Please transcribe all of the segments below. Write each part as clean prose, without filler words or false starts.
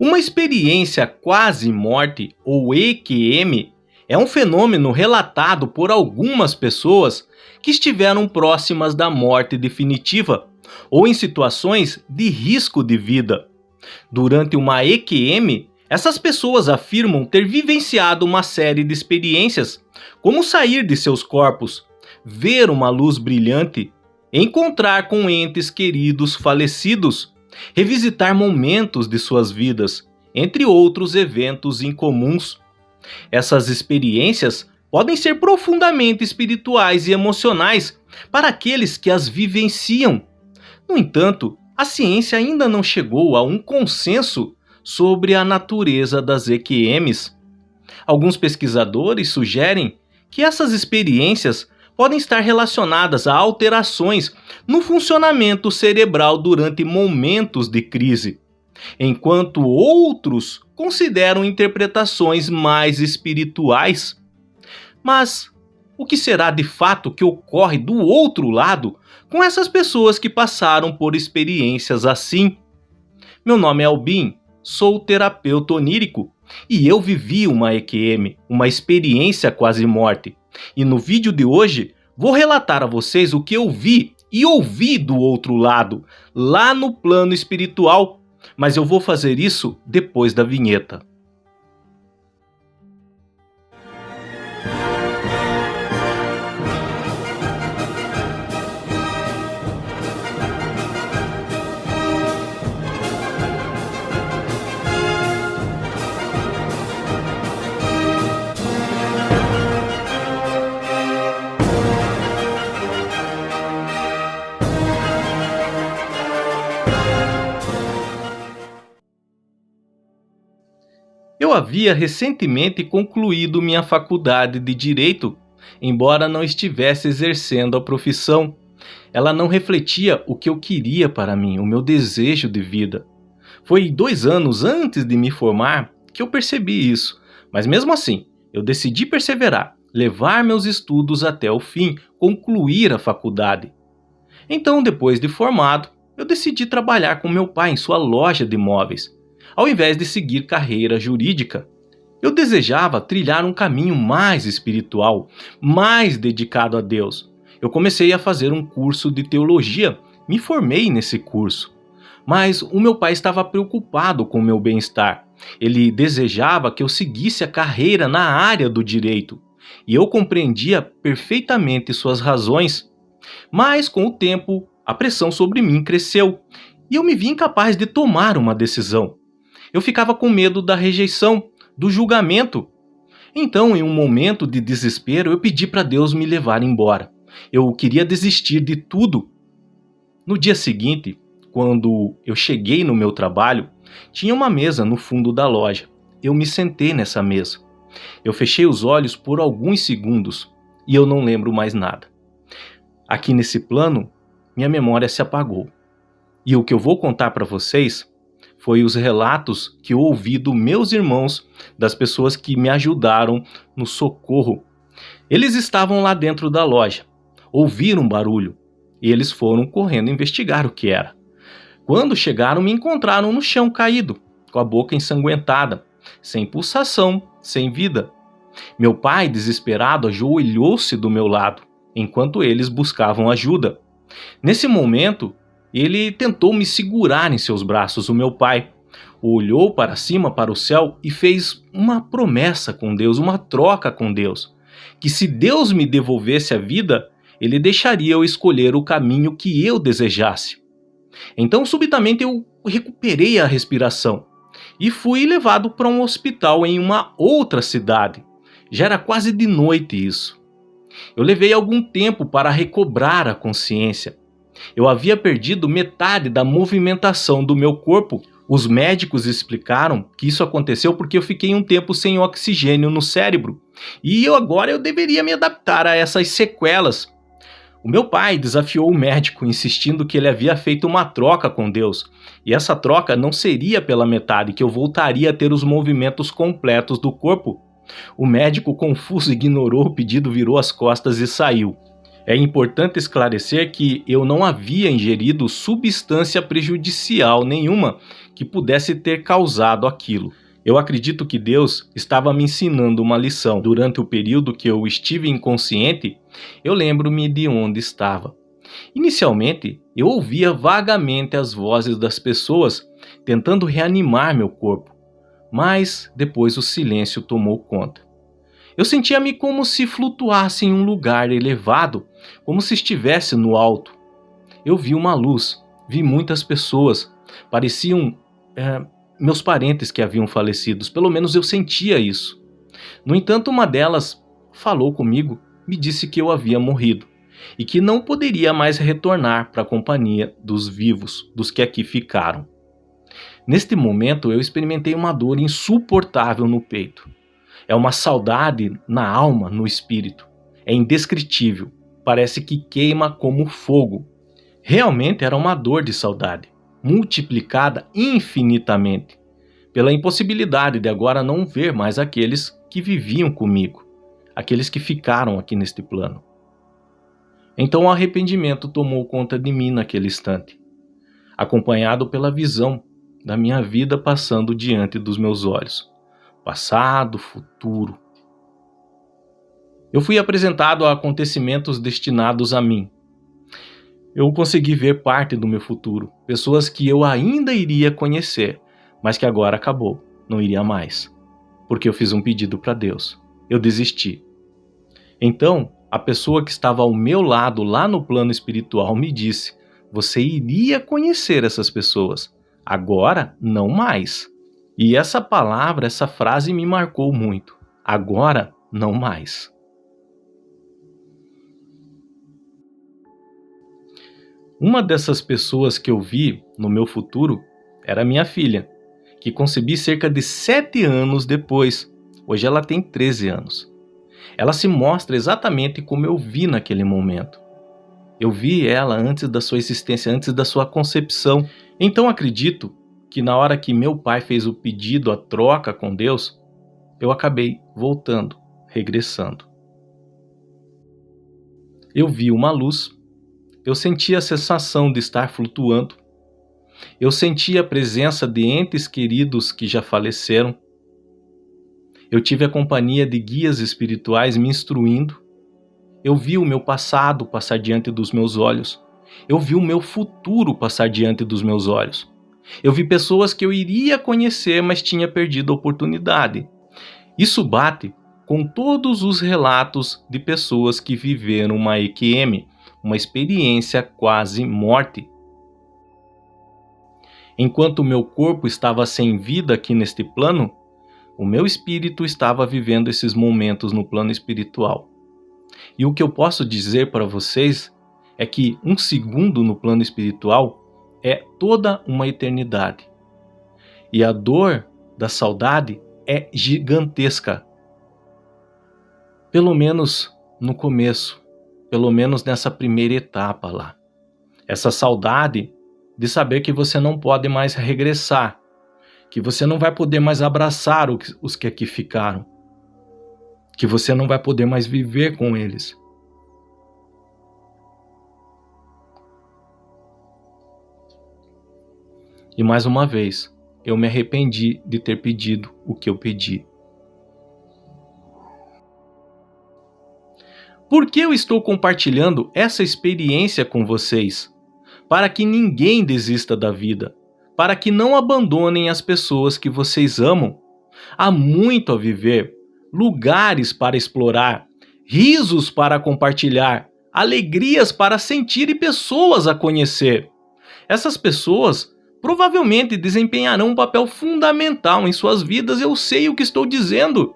Uma experiência quase-morte, ou EQM, é um fenômeno relatado por algumas pessoas que estiveram próximas da morte definitiva ou em situações de risco de vida. Durante uma EQM, essas pessoas afirmam ter vivenciado uma série de experiências, como sair de seus corpos, ver uma luz brilhante, encontrar com entes queridos falecidos, revisitar momentos de suas vidas, entre outros eventos incomuns. Essas experiências podem ser profundamente espirituais e emocionais para aqueles que as vivenciam. No entanto, a ciência ainda não chegou a um consenso sobre a natureza das EQMs. Alguns pesquisadores sugerem que essas experiências podem estar relacionadas a alterações no funcionamento cerebral durante momentos de crise, enquanto outros consideram interpretações mais espirituais. Mas o que será de fato que ocorre do outro lado com essas pessoas que passaram por experiências assim? Meu nome é Albin, sou terapeuta onírico e eu vivi uma EQM, uma experiência quase morte. E no vídeo de hoje vou relatar a vocês o que eu vi e ouvi do outro lado, lá no plano espiritual, mas eu vou fazer isso depois da vinheta. Eu havia recentemente concluído minha faculdade de Direito, embora não estivesse exercendo a profissão. Ela não refletia o que eu queria para mim, o meu desejo de vida. Foi 2 anos antes de me formar que eu percebi isso, mas mesmo assim, eu decidi perseverar, levar meus estudos até o fim, concluir a faculdade. Então, depois de formado, eu decidi trabalhar com meu pai em sua loja de móveis, ao invés de seguir carreira jurídica. Eu desejava trilhar um caminho mais espiritual, mais dedicado a Deus. Eu comecei a fazer um curso de teologia, me formei nesse curso. Mas o meu pai estava preocupado com o meu bem-estar. Ele desejava que eu seguisse a carreira na área do direito. E eu compreendia perfeitamente suas razões. Mas com o tempo, a pressão sobre mim cresceu e eu me vi incapaz de tomar uma decisão. Eu ficava com medo da rejeição, do julgamento. Então, em um momento de desespero, eu pedi para Deus me levar embora. Eu queria desistir de tudo. No dia seguinte, quando eu cheguei no meu trabalho, tinha uma mesa no fundo da loja. Eu me sentei nessa mesa. Eu fechei os olhos por alguns segundos e eu não lembro mais nada. Aqui nesse plano, minha memória se apagou. E o que eu vou contar para vocês foi os relatos que eu ouvi dos meus irmãos, das pessoas que me ajudaram no socorro. Eles estavam lá dentro da loja, ouviram um barulho e eles foram correndo investigar o que era. Quando chegaram, me encontraram no chão caído, com a boca ensanguentada, sem pulsação, sem vida. Meu pai, desesperado, ajoelhou-se do meu lado, enquanto eles buscavam ajuda. Nesse momento, ele tentou me segurar em seus braços, o meu pai. Olhou para cima, para o céu e fez uma promessa com Deus, uma troca com Deus. Que se Deus me devolvesse a vida, ele deixaria eu escolher o caminho que eu desejasse. Então, subitamente, eu recuperei a respiração e fui levado para um hospital em uma outra cidade. Já era quase de noite isso. Eu levei algum tempo para recobrar a consciência. Eu havia perdido metade da movimentação do meu corpo. Os médicos explicaram que isso aconteceu porque eu fiquei um tempo sem oxigênio no cérebro. E agora eu deveria me adaptar a essas sequelas. O meu pai desafiou o médico, insistindo que ele havia feito uma troca com Deus. E essa troca não seria pela metade, que eu voltaria a ter os movimentos completos do corpo. O médico, confuso, ignorou o pedido, virou as costas e saiu. É importante esclarecer que eu não havia ingerido substância prejudicial nenhuma que pudesse ter causado aquilo. Eu acredito que Deus estava me ensinando uma lição. Durante o período que eu estive inconsciente, eu lembro-me de onde estava. Inicialmente, eu ouvia vagamente as vozes das pessoas tentando reanimar meu corpo, mas depois o silêncio tomou conta. Eu sentia-me como se flutuasse em um lugar elevado, como se estivesse no alto. Eu vi uma luz, vi muitas pessoas, pareciam meus parentes que haviam falecido, pelo menos eu sentia isso. No entanto, uma delas falou comigo, me disse que eu havia morrido e que não poderia mais retornar para a companhia dos vivos, dos que aqui ficaram. Neste momento, eu experimentei uma dor insuportável no peito. É uma saudade na alma, no espírito. É indescritível. Parece que queima como fogo. Realmente era uma dor de saudade, multiplicada infinitamente, pela impossibilidade de agora não ver mais aqueles que viviam comigo, aqueles que ficaram aqui neste plano. Então o arrependimento tomou conta de mim naquele instante, acompanhado pela visão da minha vida passando diante dos meus olhos. Passado, futuro. Eu fui apresentado a acontecimentos destinados a mim. Eu consegui ver parte do meu futuro, pessoas que eu ainda iria conhecer, mas que agora acabou, não iria mais, porque eu fiz um pedido para Deus. Eu desisti. Então, a pessoa que estava ao meu lado lá no plano espiritual me disse: você iria conhecer essas pessoas, agora não mais. E essa palavra, essa frase me marcou muito. Agora, não mais. Uma dessas pessoas que eu vi no meu futuro era minha filha, que concebi cerca de 7 anos depois. Hoje ela tem 13 anos. Ela se mostra exatamente como eu vi naquele momento. Eu vi ela antes da sua existência, antes da sua concepção. Então acredito que na hora que meu pai fez o pedido, a troca com Deus, eu acabei voltando, regressando. Eu vi uma luz, eu senti a sensação de estar flutuando, eu senti a presença de entes queridos que já faleceram, eu tive a companhia de guias espirituais me instruindo, eu vi o meu passado passar diante dos meus olhos, eu vi o meu futuro passar diante dos meus olhos. Eu vi pessoas que eu iria conhecer, mas tinha perdido a oportunidade. Isso bate com todos os relatos de pessoas que viveram uma EQM, uma experiência quase morte. Enquanto o meu corpo estava sem vida aqui neste plano, o meu espírito estava vivendo esses momentos no plano espiritual. E o que eu posso dizer para vocês é que 1 segundo no plano espiritual é toda uma eternidade. E a dor da saudade é gigantesca. Pelo menos no começo, pelo menos nessa primeira etapa lá. Essa saudade de saber que você não pode mais regressar, que você não vai poder mais abraçar os que aqui ficaram, que você não vai poder mais viver com eles. E mais uma vez, eu me arrependi de ter pedido o que eu pedi. Por que eu estou compartilhando essa experiência com vocês? Para que ninguém desista da vida, para que não abandonem as pessoas que vocês amam. Há muito a viver, lugares para explorar, risos para compartilhar, alegrias para sentir e pessoas a conhecer. Essas pessoas provavelmente desempenharão um papel fundamental em suas vidas, eu sei o que estou dizendo.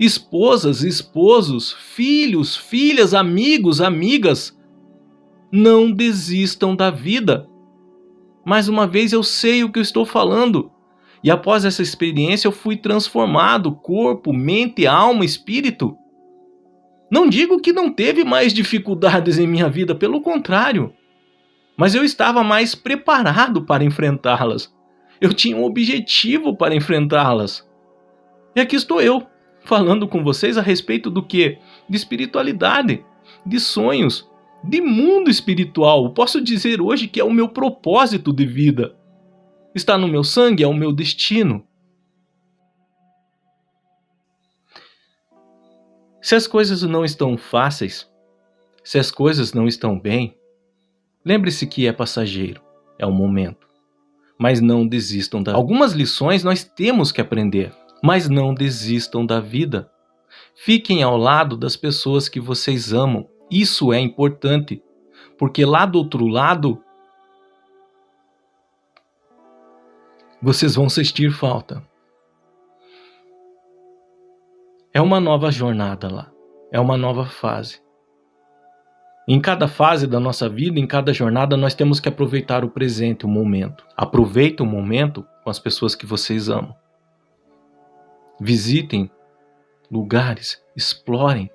Esposas, esposos, filhos, filhas, amigos, amigas, não desistam da vida. Mais uma vez eu sei o que eu estou falando. E após essa experiência eu fui transformado, corpo, mente, alma, espírito. Não digo que não teve mais dificuldades em minha vida, pelo contrário. Mas eu estava mais preparado para enfrentá-las. Eu tinha um objetivo para enfrentá-las. E aqui estou eu, falando com vocês a respeito do quê? De espiritualidade, de sonhos, de mundo espiritual. Eu posso dizer hoje que é o meu propósito de vida. Está no meu sangue, é o meu destino. Se as coisas não estão fáceis, se as coisas não estão bem, lembre-se que é passageiro, é um momento. Mas não desistam da vida. Algumas lições nós temos que aprender, mas não desistam da vida. Fiquem ao lado das pessoas que vocês amam. Isso é importante, porque lá do outro lado, vocês vão sentir falta. É uma nova jornada lá, é uma nova fase. Em cada fase da nossa vida, em cada jornada, nós temos que aproveitar o presente, o momento. Aproveite o momento com as pessoas que vocês amam. Visitem lugares, explorem,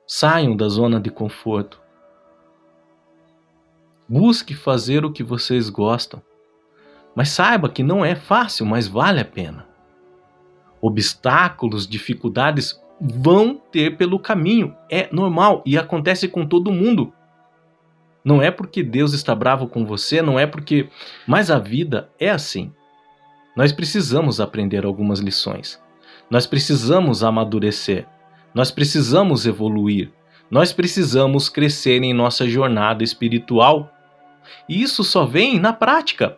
saiam da zona de conforto. Busque fazer o que vocês gostam, mas saiba que não é fácil, mas vale a pena. Obstáculos, dificuldades vão ter pelo caminho, é normal e acontece com todo mundo. Não é porque Deus está bravo com você, não é porque... Mas a vida é assim. Nós precisamos aprender algumas lições. Nós precisamos amadurecer. Nós precisamos evoluir. Nós precisamos crescer em nossa jornada espiritual. E isso só vem na prática,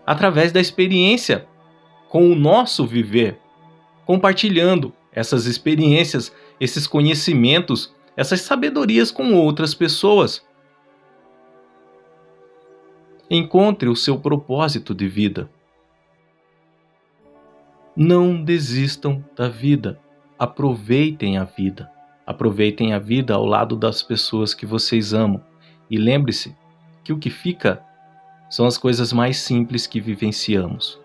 através da experiência, com o nosso viver, compartilhando essas experiências, esses conhecimentos, essas sabedorias com outras pessoas. Encontre o seu propósito de vida. Não desistam da vida. Aproveitem a vida. Aproveitem a vida ao lado das pessoas que vocês amam. E lembre-se que o que fica são as coisas mais simples que vivenciamos.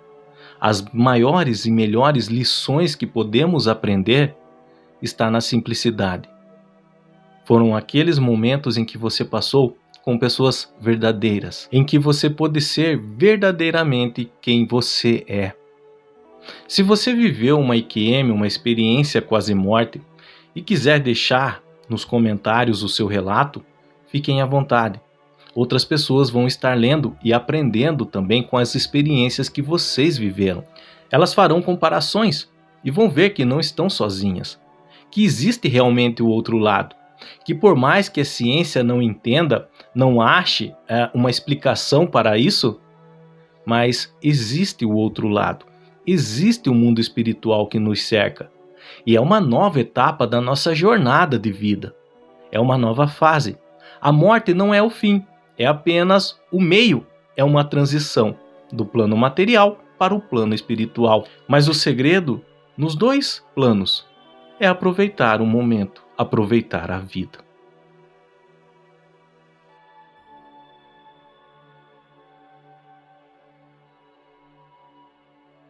As maiores e melhores lições que podemos aprender está na simplicidade. Foram aqueles momentos em que você passou com pessoas verdadeiras, em que você pôde ser verdadeiramente quem você é. Se você viveu uma IQM, uma experiência quase morte, e quiser deixar nos comentários o seu relato, fiquem à vontade. Outras pessoas vão estar lendo e aprendendo também com as experiências que vocês viveram. Elas farão comparações e vão ver que não estão sozinhas, que existe realmente o outro lado, que por mais que a ciência não entenda, não ache uma explicação para isso, mas existe o outro lado, existe o mundo espiritual que nos cerca, e é uma nova etapa da nossa jornada de vida, é uma nova fase. A morte não é o fim, é apenas o meio, é uma transição do plano material para o plano espiritual. Mas o segredo, nos dois planos, é aproveitar o momento, aproveitar a vida.